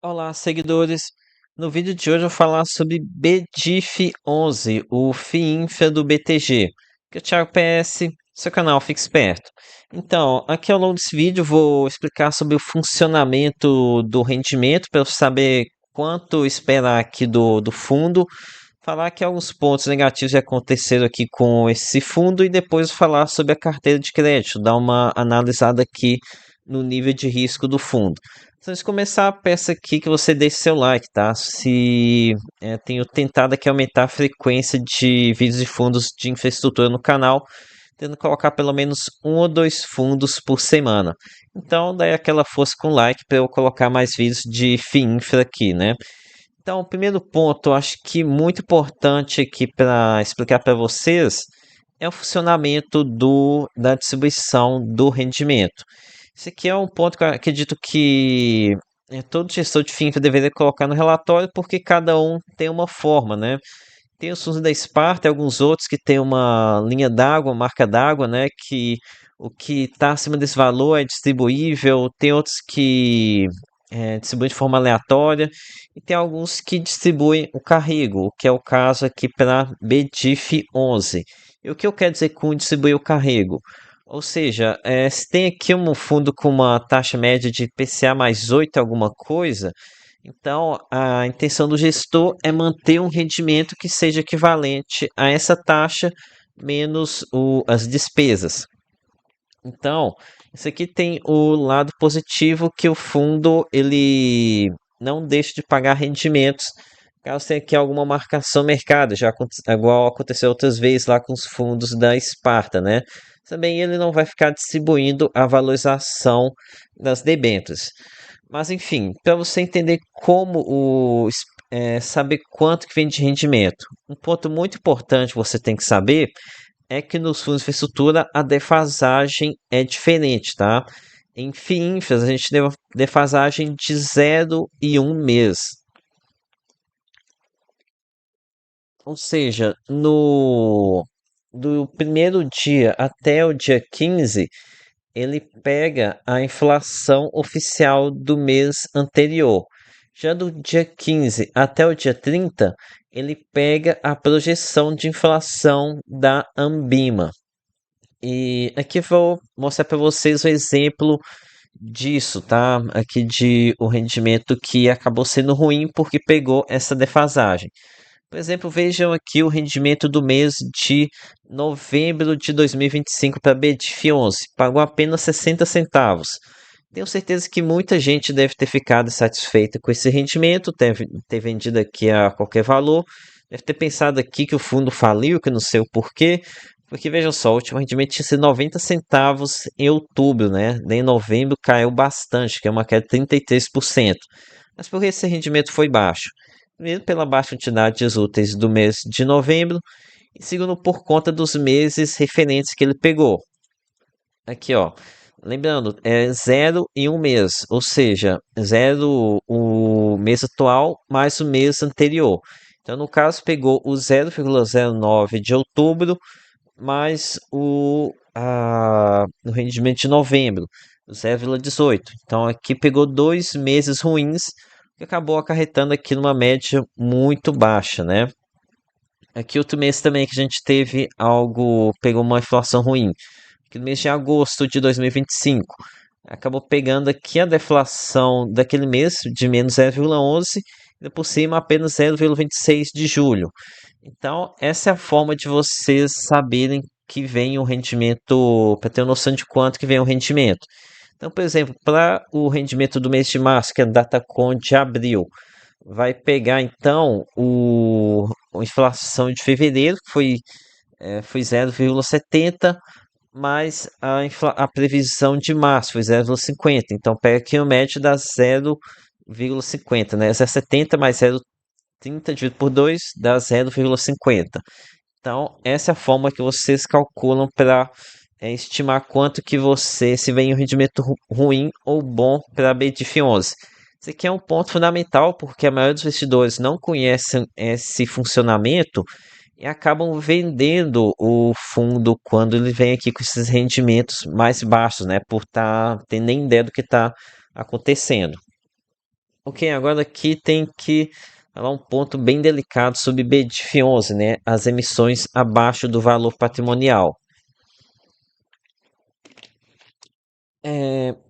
Olá, seguidores. No vídeo de hoje eu vou falar sobre BDIF11, o FIINFRA do BTG, que é o Thiago PS, seu canal Fique Esperto. Então, aqui ao longo desse vídeo eu vou explicar sobre o funcionamento do rendimento, para eu saber quanto esperar aqui do fundo, falar aqui alguns pontos negativos que aconteceram aqui com esse fundo e depois falar sobre a carteira de crédito, dar uma analisada aqui no nível de risco do fundo. Antes de começar, peço aqui que você deixe seu like, tá? Tenho tentado aqui aumentar a frequência de vídeos e fundos de infraestrutura no canal, tentando colocar pelo menos um ou dois fundos por semana. Então, daí aquela força com like para eu colocar mais vídeos de FIINFRA aqui, né? Então, o primeiro ponto, eu acho que muito importante aqui para explicar para vocês é o funcionamento da distribuição do rendimento. Esse aqui é um ponto que eu acredito que todo gestor de FINFA deveria colocar no relatório, porque cada um tem uma forma, né? Tem os fundos da Sparta e alguns outros que tem uma linha d'água, marca d'água, né? Que o que está acima desse valor é distribuível. Tem outros que distribuem de forma aleatória. E tem alguns que distribuem o carrego, o que é o caso aqui para BDIF 11. E o que eu quero dizer com distribuir o carrego? Ou seja, se tem aqui um fundo com uma taxa média de IPCA mais 8 alguma coisa, então, a intenção do gestor é manter um rendimento que seja equivalente a essa taxa menos as despesas. Então, isso aqui tem o lado positivo que o fundo ele não deixa de pagar rendimentos caso tenha aqui alguma marcação mercado, igual aconteceu outras vezes lá com os fundos da Sparta, né? Também ele não vai ficar distribuindo a valorização das debêntures. Mas enfim, para você entender saber quanto que vem de rendimento, um ponto muito importante que você tem que saber é que nos fundos de infraestrutura a defasagem é diferente, tá? Em FIINFRAs a gente tem uma defasagem de 0 e 1 mês. Ou seja, do primeiro dia até o dia 15, ele pega a inflação oficial do mês anterior. Já do dia 15 até o dia 30, ele pega a projeção de inflação da Ambima. E aqui vou mostrar para vocês o exemplo disso, tá? Aqui de o rendimento que acabou sendo ruim porque pegou essa defasagem. Por exemplo, vejam aqui o rendimento do mês de novembro de 2025 para BDIF11. Pagou apenas 60 centavos. Tenho certeza que muita gente deve ter ficado satisfeita com esse rendimento, deve ter vendido aqui a qualquer valor, deve ter pensado aqui que o fundo faliu, que não sei o porquê, porque vejam só, o último rendimento tinha sido 90 centavos em outubro, né? Em novembro caiu bastante, que é uma queda de 33%. Mas por que esse rendimento foi baixo? Primeiro, pela baixa quantidade de úteis do mês de novembro, e segundo, por conta dos meses referentes que ele pegou. Aqui, ó. Lembrando, é 0 e 1 mês, ou seja, 0 o mês atual mais o mês anterior. Então, no caso, pegou o 0,09 de outubro mais o rendimento de novembro, o 0,18. Então, aqui pegou 2 meses ruins, que acabou acarretando aqui numa média muito baixa, né? Aqui outro mês também que a gente teve algo, pegou uma inflação ruim. Aqui no mês de agosto de 2025, acabou pegando aqui a deflação daquele mês de menos 0,11 e por cima apenas 0,26 de julho. Então, essa é a forma de vocês saberem que vem o rendimento, para ter uma noção de quanto que vem o rendimento. Então, por exemplo, para o rendimento do mês de março, que é a data com de abril, vai pegar então a inflação de fevereiro, que foi 0,70, mais a previsão de março foi 0,50. Então, pega aqui o médio dá 0,50, né? 0,70 mais 0,30 dividido por 2 dá 0,50. Então, essa é a forma que vocês calculam para estimar quanto que se vem um rendimento ruim ou bom para a BDIF11. Isso aqui é um ponto fundamental porque a maioria dos investidores não conhecem esse funcionamento e acabam vendendo o fundo quando ele vem aqui com esses rendimentos mais baixos, né? Por ter nem ideia do que está acontecendo. Ok, agora aqui tem que falar um ponto bem delicado sobre BDIF-11, né? As emissões abaixo do valor patrimonial.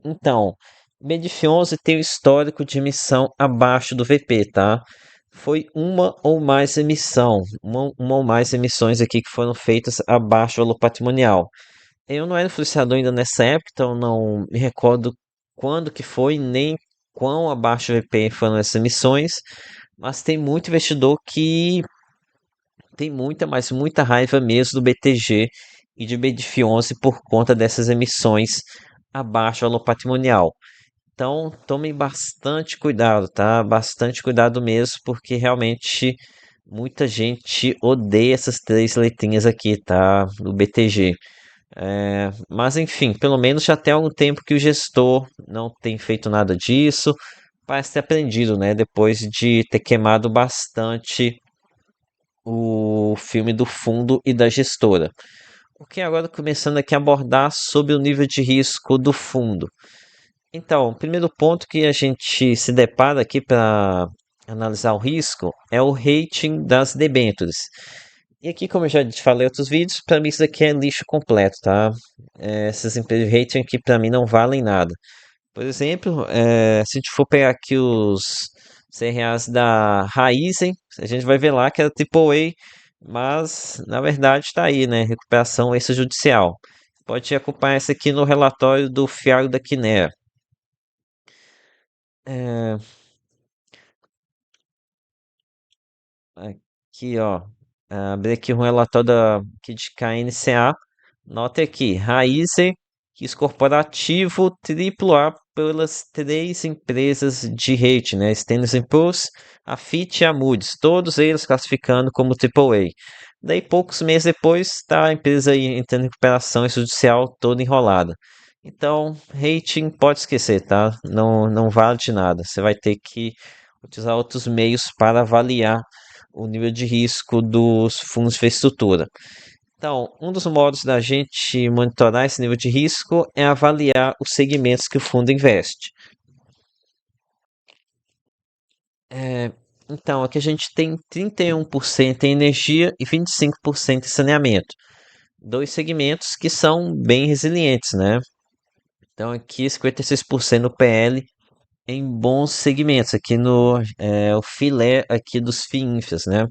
Então, BDIF-11 tem o histórico de emissão abaixo do VP, tá? Foi uma ou mais emissões aqui que foram feitas abaixo do valor patrimonial. Eu não era influenciador ainda nessa época, então não me recordo quando que foi, nem quão abaixo do VP foram essas emissões, mas tem muito investidor que tem muita, mas muita raiva mesmo do BTG e de BDIF-11 por conta dessas emissões abaixo do valor patrimonial. Então, tomem bastante cuidado, tá? Bastante cuidado mesmo, porque realmente muita gente odeia essas três letrinhas aqui, tá? Do BTG. Mas enfim, pelo menos já tem algum tempo que o gestor não tem feito nada disso. Parece ter aprendido, né? Depois de ter queimado bastante o filme do fundo e da gestora. Ok, agora começando aqui a abordar sobre o nível de risco do fundo. Então, o primeiro ponto que a gente se depara aqui para analisar o risco é o rating das debêntures. E aqui, como eu já te falei em outros vídeos, para mim isso daqui é lixo completo, tá? Essas empresas de rating aqui para mim não valem nada. Por exemplo, se a gente for pegar aqui os CRAs da Raizen, a gente vai ver lá que é AAA, mas na verdade está aí, né? Recuperação extrajudicial. Pode acompanhar isso aqui no relatório do Fiaro da Quinea. É, aqui, ó. Abri aqui um relatório aqui de KNCA. Nota aqui, Raizen, risco corporativo AAA pelas três empresas de rating, né? Standard Poor's, a Fitch e a Moody's, todos eles classificando como AAA. Daí, poucos meses depois, está a empresa aí entrando em recuperação judicial toda enrolada. Então, rating pode esquecer, tá? Não, não vale de nada. Você vai ter que utilizar outros meios para avaliar o nível de risco dos fundos de infraestrutura. Então, um dos modos da gente monitorar esse nível de risco é avaliar os segmentos que o fundo investe. É, então, aqui a gente tem 31% em energia e 25% em saneamento. Dois segmentos que são bem resilientes, né? Então, aqui 56% no PL em bons segmentos, aqui no o filé aqui dos FIINFAs, né?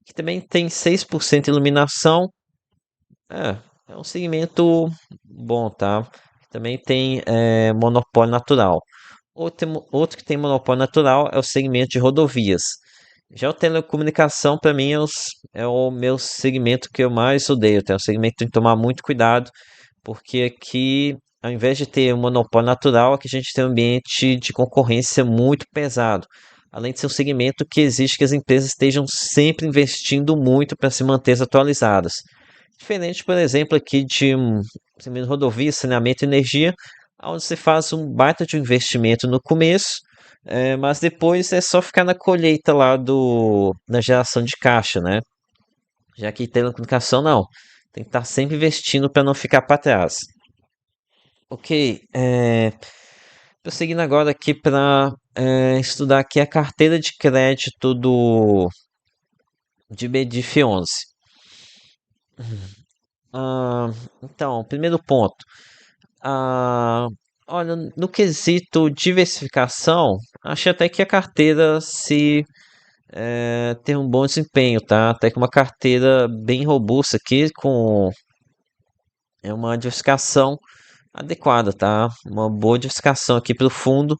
Que também tem 6% iluminação. É, é um segmento bom, tá? Também tem monopólio natural. Outro que tem monopólio natural é o segmento de rodovias. Já o telecomunicação, para mim, é o meu segmento que eu mais odeio. Tá? É um segmento que tem que tomar muito cuidado, porque aqui, ao invés de ter um monopólio natural, aqui a gente tem um ambiente de concorrência muito pesado. Além de ser um segmento que exige que as empresas estejam sempre investindo muito para se manter atualizadas. Diferente, por exemplo, aqui de rodovia, saneamento e energia, onde você faz um baita de um investimento no começo, mas depois é só ficar na colheita lá na geração de caixa, né? Já que telecomunicação não. Tem que estar sempre investindo para não ficar para trás. Ok, prosseguindo agora aqui para estudar aqui a carteira de crédito de BDIF 11. Então, primeiro ponto. Ah, olha, no quesito diversificação, achei até que a carteira se tem um bom desempenho, tá? Até que uma carteira bem robusta aqui, com uma diversificação adequada, tá? Uma boa diversificação aqui para o fundo.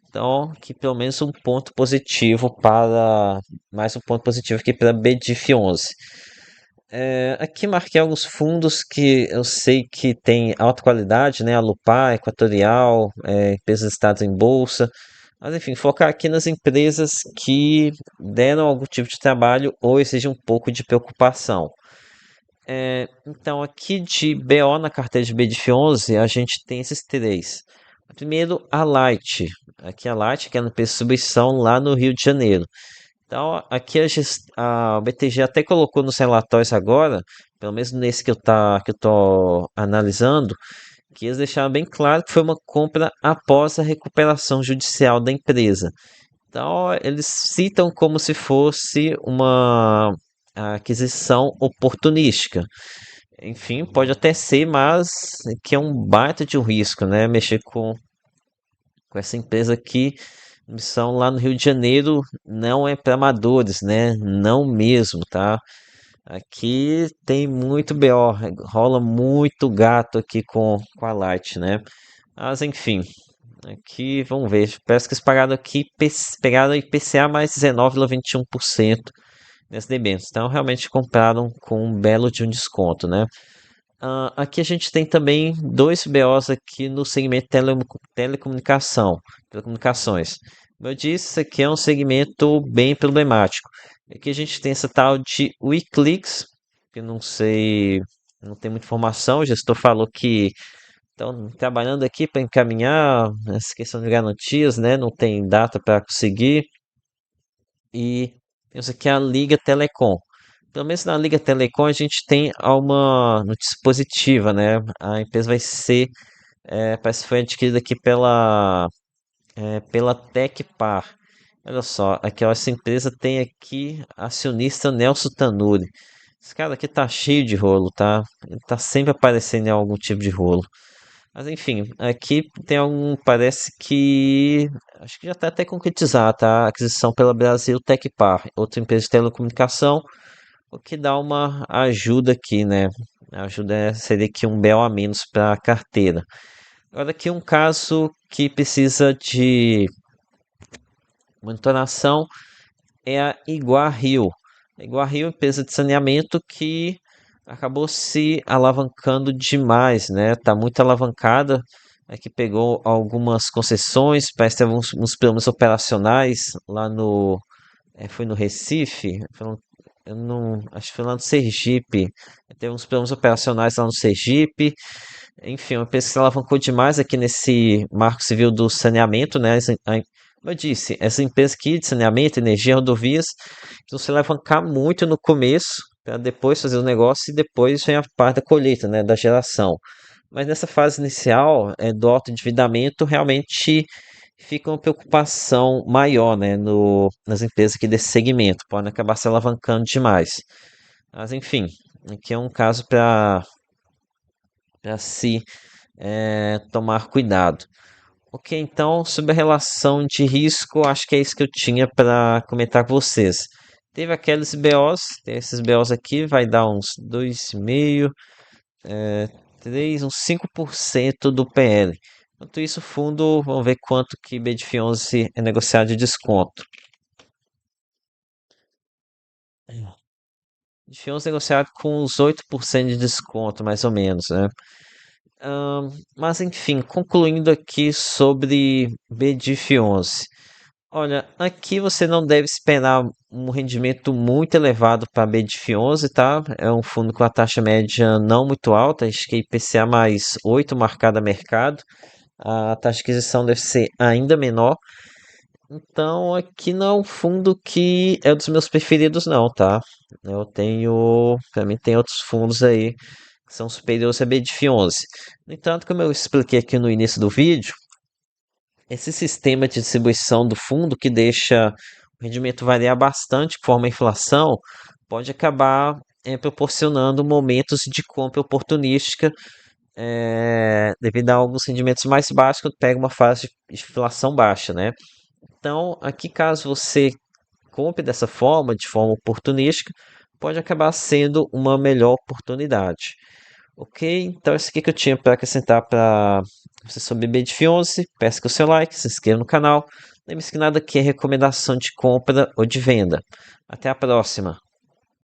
Então, aqui pelo menos um ponto positivo para. Mais um ponto positivo aqui para BDIF 11. Aqui marquei alguns fundos que eu sei que tem alta qualidade, né? A Lupar, Equatorial, empresas listadas em bolsa. Mas enfim, focar aqui nas empresas que deram algum tipo de trabalho ou exigem um pouco de preocupação. Então, aqui de BO na carteira de BDIF 11, a gente tem esses três. Primeiro, a Light. Aqui a Light, que é no preço de distribuição lá no Rio de Janeiro. Então, aqui a BTG até colocou nos relatórios agora, pelo menos nesse que eu tô analisando, que eles deixaram bem claro que foi uma compra após a recuperação judicial da empresa. Então, eles citam como se fosse uma aquisição oportunística. Enfim, pode até ser, mas que é um baita de um risco, né? Mexer com essa empresa aqui, missão lá no Rio de Janeiro, não é para amadores, né? Não mesmo, tá? Aqui tem muito BO, rola muito gato aqui com a Light, né? Mas enfim, aqui vamos ver. Parece que eles pagaram aqui, pegaram IPCA mais 19,21% nesse debêntures. Então realmente compraram com um belo de um desconto, né? Aqui a gente tem também dois BOs aqui no segmento telecomunicação, telecomunicações. Como eu disse, isso aqui é um segmento bem problemático. Aqui a gente tem essa tal de Wiclix, que não sei, não tem muita informação. O gestor falou que estão trabalhando aqui para encaminhar essa questão de garantias, né? Não tem data para conseguir. E temos aqui a Liga Telecom. Pelo menos na Liga Telecom a gente tem uma notícia positiva, né? A empresa vai ser, parece que foi adquirida aqui pela Tecpar. Olha só, aqui ó, essa empresa tem aqui acionista Nelson Tanuri. Esse cara aqui tá cheio de rolo, tá? Ele tá sempre aparecendo em algum tipo de rolo. Mas enfim, aqui tem algum, parece que, acho que já está até concretizado, tá? A aquisição pela Brasil Tecpar, outra empresa de telecomunicação, o que dá uma ajuda aqui, né? A ajuda seria aqui um BO a menos para a carteira. Agora aqui um caso que precisa de monitoração é a Iguar Rio. A Iguar Rio é uma empresa de saneamento que acabou se alavancando demais, né? Tá muito alavancada. Aqui pegou algumas concessões, parece que teve uns planos operacionais lá no. Foi no Recife? Eu não, acho que foi lá no Sergipe. Teve uns planos operacionais lá no Sergipe. Enfim, uma empresa que se alavancou demais aqui nesse marco civil do saneamento, né? Como eu disse, essa empresa aqui de saneamento, energia, rodovias, vão se alavancar muito no começo, para depois fazer o negócio e depois vem a parte da colheita, né? Da geração. Mas nessa fase inicial do autoendividamento, realmente fica uma preocupação maior, né? Nas empresas aqui desse segmento, podem acabar se alavancando demais. Mas enfim, aqui é um caso para se tomar cuidado. Ok, então sobre a relação de risco, acho que é isso que eu tinha para comentar com vocês. Teve aqueles BOs, tem esses BOs aqui, vai dar uns 2,5, 3, uns 5% do PL. Enquanto isso, o fundo, vamos ver quanto que BDF11 é negociado de desconto. BDF11 é negociado com uns 8% de desconto, mais ou menos, né? Mas enfim, concluindo aqui sobre BDF11. Olha, aqui você não deve esperar um rendimento muito elevado para BDF11, tá? É um fundo com a taxa média não muito alta, acho que é IPCA mais 8 marcada a mercado. A taxa de aquisição deve ser ainda menor. Então, aqui não é um fundo que é dos meus preferidos, não, tá? Eu tenho, para mim, tem outros fundos aí que são superiores a BDF11. No entanto, como eu expliquei aqui no início do vídeo, esse sistema de distribuição do fundo que deixa o rendimento variar bastante conforme a inflação pode acabar proporcionando momentos de compra oportunística devido a alguns rendimentos mais baixos quando pega uma fase de inflação baixa, né? Então, aqui caso você compre dessa forma, de forma oportunística, pode acabar sendo uma melhor oportunidade. Ok? Então, isso aqui que eu tinha para acrescentar para você sobre BDF11. Peço que o seu like, se inscreva no canal. Lembre-se que nada aqui é recomendação de compra ou de venda. Até a próxima!